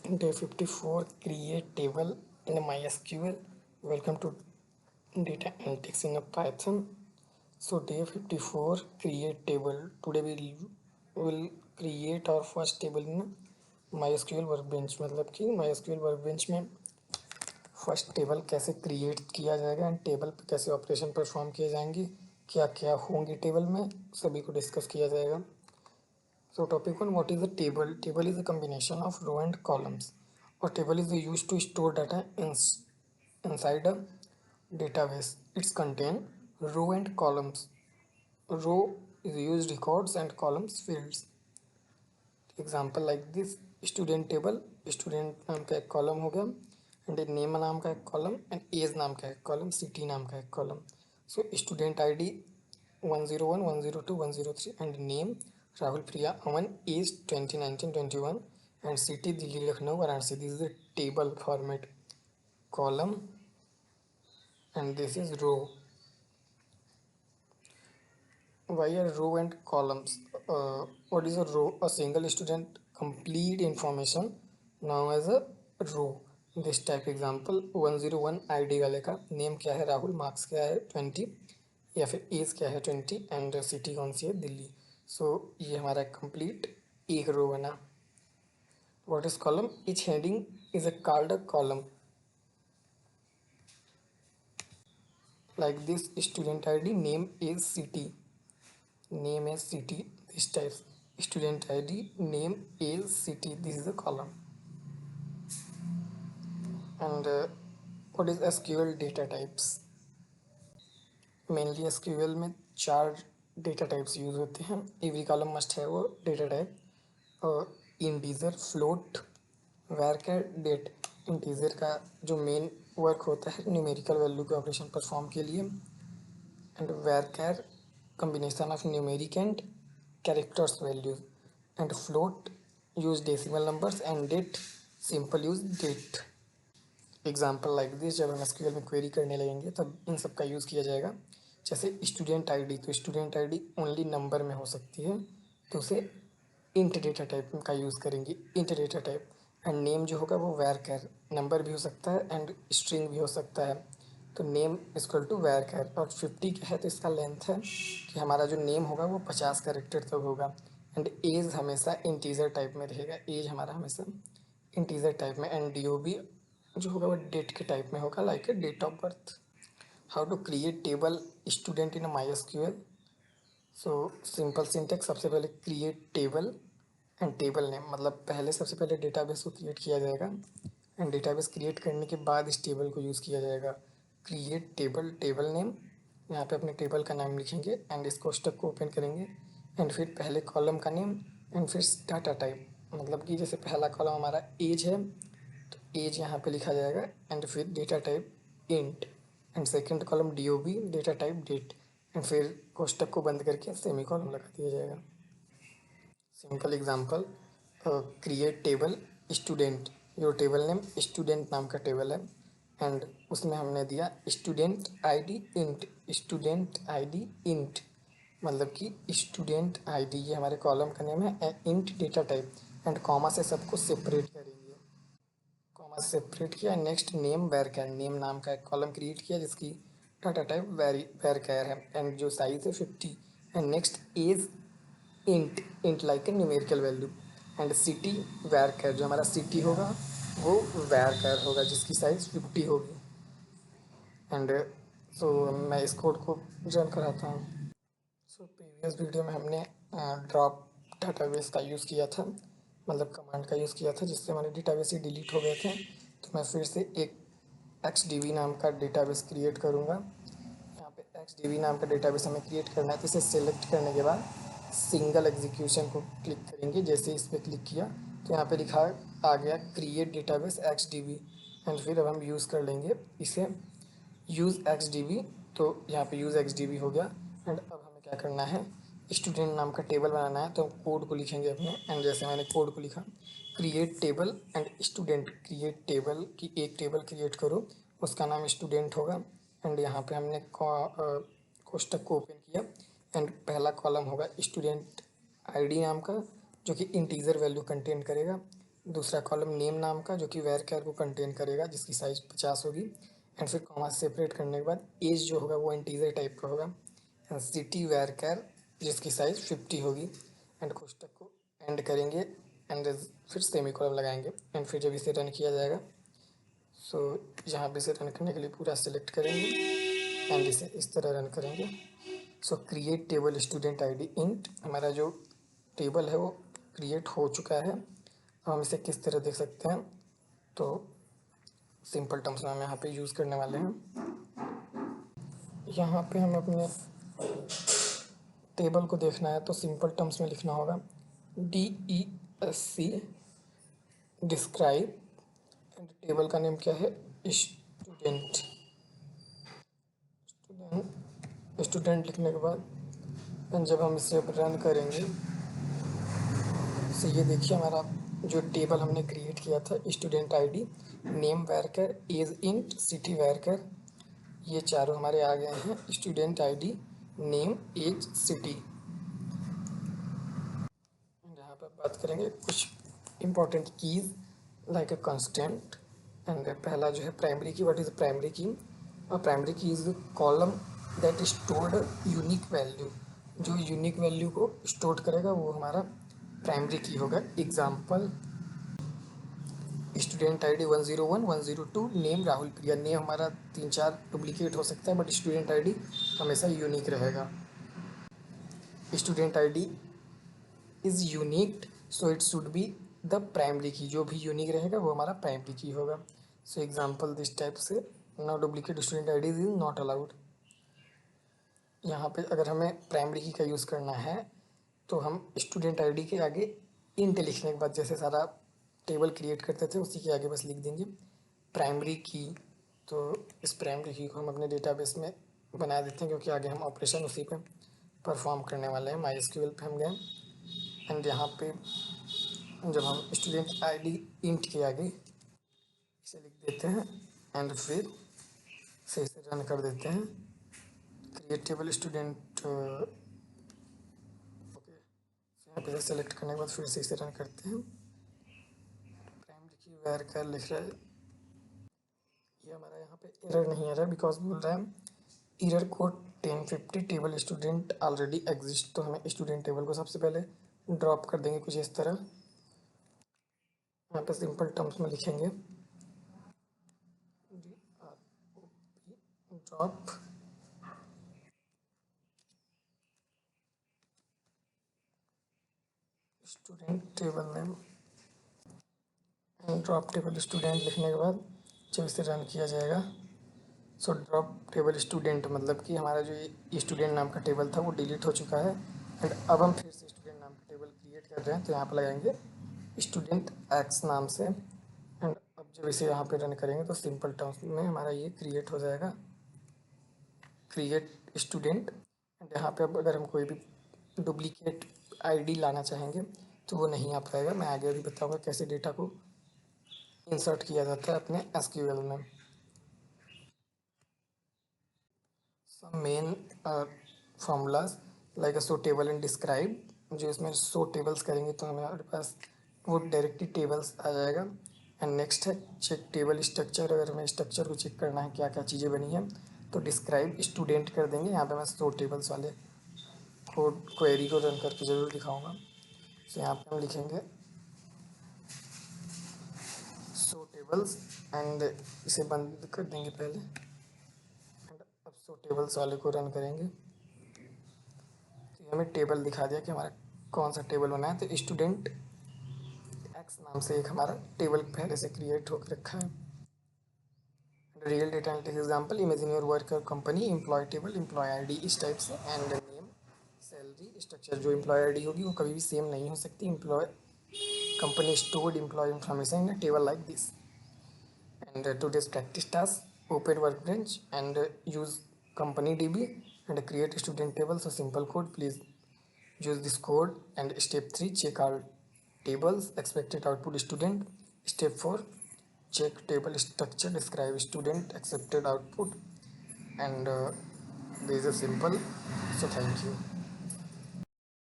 Day 54 Create table in MySQL. Welcome to Data Analytics in a Python. So day 54 Create table. Today we will create our first table in MySQL Workbench. मतलब कि MySQL Workbench में first table कैसे create किया जाएगा and table पे कैसे operation perform किए जाएंगे, क्या क्या होंगे टेबल में, सभी को डिस्कस किया जाएगा. So topic 1, what is a table? Table is a combination of row and columns. Or table is used to store data inside a database. It's contain row and columns. Row is used records and columns fields. Example like this, student table, student नाम का एक column हो गया and name नाम का एक column and as नाम का एक कॉलम, सिटी नाम का एक column. So student ID 101 102 103 and name Rahul Priya Aman, age 20 19 21 and city Delhi Lucknow Varanasi. This is the table format. Column and this is row. Why are row and columns? What is a row? A single student complete information now as a row. This type example 101 ID वाले का name क्या है Rahul, marks क्या है 20 या फिर as क्या है 20 एंड सिटी कौन सी है दिल्ली. सो ये हमारा कंप्लीट एक रो बना. What is column? Each heading is a called a column. Like this student ID name is city, name is city. This type student id name is city, this is a column. And what is sql data types? Mainly SQL में चार data types use होते हैं. Every column must है वो data type. Integer, float, varchar, date. Integer का जो main work होता है न्यूमेरिकल वैल्यू के ऑपरेशन परफॉर्म के लिए, and varchar combination of numeric and characters values, and float use decimal numbers, and date simple use date. Example like this, जब हम SQL में क्वेरी करने लगेंगे तब इन सब का यूज़ किया जाएगा. जैसे स्टूडेंट आईडी, तो स्टूडेंट आईडी ओनली नंबर में हो सकती है तो उसे इंट डेटा टाइप का यूज़ करेंगे, int data type. And name जो होगा वो वैरचैर, नंबर भी हो सकता है एंड स्ट्रिंग भी हो सकता है. तो नेम इक्वल टू वैरचैर. और 50 क्या है तो इसका लेंथ है कि हमारा जो नेम होगा वो 50 कैरेक्टर तक होगा. एंड एज हमेशा इंटीजर टाइप में रहेगा, एज हमारा हमेशा इंटीजर टाइप में. एंड डी ओ बी जो होगा वो डेट के टाइप में होगा, like a date of birth. How to create table student in my S Q L. So simple syntax, सबसे पहले create table and table name, मतलब पहले सबसे पहले डेटाबेस को क्रिएट किया जाएगा एंड डेटाबेस क्रिएट करने के बाद इस टेबल को यूज़ किया जाएगा. क्रिएट टेबल, टेबल नेम, यहाँ पे अपने टेबल का नाम लिखेंगे एंड इस कोष्टक को ओपन करेंगे एंड फिर पहले कॉलम का नेम एंड फिर डाटा टाइप. मतलब कि जैसे पहला कॉलम हमारा एज है तो एज यहाँ पे लिखा जाएगा एंड फिर data type int, and second column D O B, data type date, and फिर कोष्टक को बंद करके सेमी कॉलम लगा दिया जाएगा. Simple example, create table student, your table name student नाम का टेबल है एंड उसमें हमने दिया student ID int, student ID int. मतलब कि स्टूडेंट आईडी ये हमारे कॉलम का नेम है, int data type, and comma से सबको सेपरेट करेंगे. कॉमा सेपरेट किया. नेक्स्ट नेम वैरचैर, नेम नाम का एक कॉलम क्रिएट किया जिसकी डाटा टाइप वैरचैर है एंड जो साइज है 50. And next age int like a numerical value, and city varchar, जो हमारा सिटी होगा वो वैरचैर होगा जिसकी साइज 50 होगी. एंड सो मैं इस कोड को रन कराता हूँ. सो प्रीवियस वीडियो में हमने ड्रॉप डाटाबेस का यूज़ किया था, मतलब कमांड का यूज़ किया था जिससे हमारे डेटाबेस ही डिलीट हो गए थे. तो मैं फिर से एक XDB नाम का डेटाबेस क्रिएट करूँगा. यहाँ पे XDB नाम का डेटाबेस हमें क्रिएट करना है तो इसे सेलेक्ट करने के बाद सिंगल एग्जीक्यूशन को क्लिक करेंगे. जैसे इस पर क्लिक किया तो यहाँ पे लिखा आ गया क्रिएट डेटाबेस XDB एंड फिर अब हम यूज़ कर लेंगे इसे यूज़ XDB. तो यहाँ पे यूज़ XDB हो गया एंड अब हमें क्या करना है, स्टूडेंट नाम का टेबल बनाना है. तो हम कोड को लिखेंगे अपने एंड जैसे मैंने कोड को लिखा create table and student, create table की एक टेबल क्रिएट करो उसका नाम स्टूडेंट होगा. एंड यहाँ पे हमने कोष्टक को ओपन किया एंड पहला कॉलम होगा स्टूडेंट आईडी नाम का जो कि इंटीजर वैल्यू कंटेन करेगा दूसरा कॉलम नेम नाम का जो कि वेर कैर को कंटेन करेगा जिसकी साइज 50 होगी। एंड फिर कॉमा सेपरेट करने के बाद एज जो होगा वो इंटीजर टाइप का होगा। एंड सिटी वेर कैर जिसकी साइज 50 होगी। एंड कोष्टक को एंड करेंगे एंड फिर सेमी कॉलम लगाएंगे। एंड फिर जब इसे रन किया जाएगा सो यहाँ पे इसे रन करने के लिए पूरा सेलेक्ट करेंगे एंड इसे इस तरह रन करेंगे। सो create table student ID int, हमारा जो टेबल है वो क्रिएट हो चुका है। अब हम इसे किस तरह देख सकते हैं, तो सिंपल टर्म्स में हम यहाँ पे यूज़ करने वाले हैं। यहाँ पे हम अपने टेबल को देखना है तो सिंपल टर्म्स में लिखना होगा DESC डिस्क्राइब। एंड टेबल का नेम क्या है, स्टूडेंट। स्टूडेंट लिखने के बाद जब हम इसे रन करेंगे तो ये देखिए हमारा जो टेबल हमने क्रिएट किया था student ID, name varchar, age int, city varchar, ये चारों हमारे आ गए हैं। Student ID, name, age, city. यहाँ पर बात करेंगे कुछ important keys like a constant. And पहला जो है प्राइमरी की, व्हाट इज प्राइमरी की। और primary key is column that stored unique value, जो यूनिक वैल्यू को स्टोर करेगा वो हमारा प्राइमरी की होगा। Example student ID 101, 102, name Rahul Priya. Name हमारा 3-4 डुप्लीकेट हो सकता है बट स्टूडेंट आईडी हमेशा यूनिक रहेगा। Student ID is unique so it should be the primary key, जो भी यूनिक रहेगा वो हमारा प्राइमरी की होगा। सो एग्जाम्पल दिस टाइप से no duplicate student ID is not allowed. यहाँ पे अगर हमें प्राइमरी की का यूज़ करना है तो हम स्टूडेंट आईडी के आगे इंट लिखने के बाद जैसे सारा टेबल क्रिएट करते थे उसी के आगे बस लिख देंगे प्राइमरी की। तो इस प्राइमरी की को हम अपने डेटाबेस में बना देते हैं क्योंकि आगे हम ऑपरेशन उसी पे परफॉर्म करने वाले हैं। MySQL पे हम गए एंड यहाँ पे जब हम स्टूडेंट आईडी इंट के आगे इसे लिख देते हैं एंड फिर से इसे रन कर देते हैं। क्रिएट टेबल स्टूडेंट ओके, यहाँ पे सेलेक्ट करने के बाद फिर से इसे रन करते हैं। प्राइमरी की वेर कर लिख रहा है, ये हमारा यहाँ पे एरर नहीं आ रहा है बिकॉज बोल रहा है error code 1050 table student already exist. तो हमें स्टूडेंट टेबल को सबसे पहले ड्रॉप कर देंगे कुछ इस तरह। यहाँ पे सिंपल टर्म्स में लिखेंगे drop student table name and drop table student लिखने के बाद जब इसे रन किया जाएगा सो ड्रॉप टेबल स्टूडेंट मतलब कि हमारा जो ये स्टूडेंट नाम का टेबल था वो डिलीट हो चुका है। एंड अब हम फिर से स्टूडेंट नाम का टेबल क्रिएट कर रहे हैं तो यहाँ पर लगाएंगे स्टूडेंट एक्स नाम से। एंड अब जब इसे यहाँ पे रन करेंगे तो सिंपल टर्म्स में हमारा ये क्रिएट हो जाएगा क्रिएट स्टूडेंट। एंड यहाँ पे अब अगर हम कोई भी डुप्लीकेट आईडी लाना चाहेंगे तो वो नहीं आ पाएगा। मैं आगे अभी बताऊँगा कैसे डेटा को इंसर्ट किया जाता है अपने SQL में। some main formulas like a show table and describe, जो इसमें शो टेबल्स करेंगे तो हमारे पास वो डायरेक्टली टेबल्स आ जाएगा। एंड नेक्स्ट है चेक टेबल स्ट्रक्चर, अगर हमें स्ट्रक्चर को चेक करना है क्या क्या चीज़ें बनी हैं तो डिस्क्राइब स्टूडेंट कर देंगे। यहाँ पे मैं शो टेबल्स वाले कोड क्वेरी को रन करके ज़रूर दिखाऊंगा। तो यहाँ पे हम लिखेंगे शो टेबल्स एंड इसे बंद कर देंगे पहले। एंड अब शो टेबल्स वाले को रन करेंगे तो हमें टेबल दिखा दिया कि हमारा कौन सा टेबल बना है। तो स्टूडेंट एक्स नाम से एक हमारा टेबल पहले से क्रिएट होकर रखा है। Real data analytics example, imagine your worker company, employee table, employee ID इस टाइप से एंड नेम, सैलरी स्ट्रक्चर। जो एम्प्लॉय आईडी होगी वो कभी भी सेम नहीं हो सकती। Employee company stored employee information in table like this. and today's practice task, open workbench and use company DB and create a student table. So simple code, please use this code. And step 3, check all tables, expected output student. Step 4, check table structure, describe student, accepted output. And this is simple. So thank you.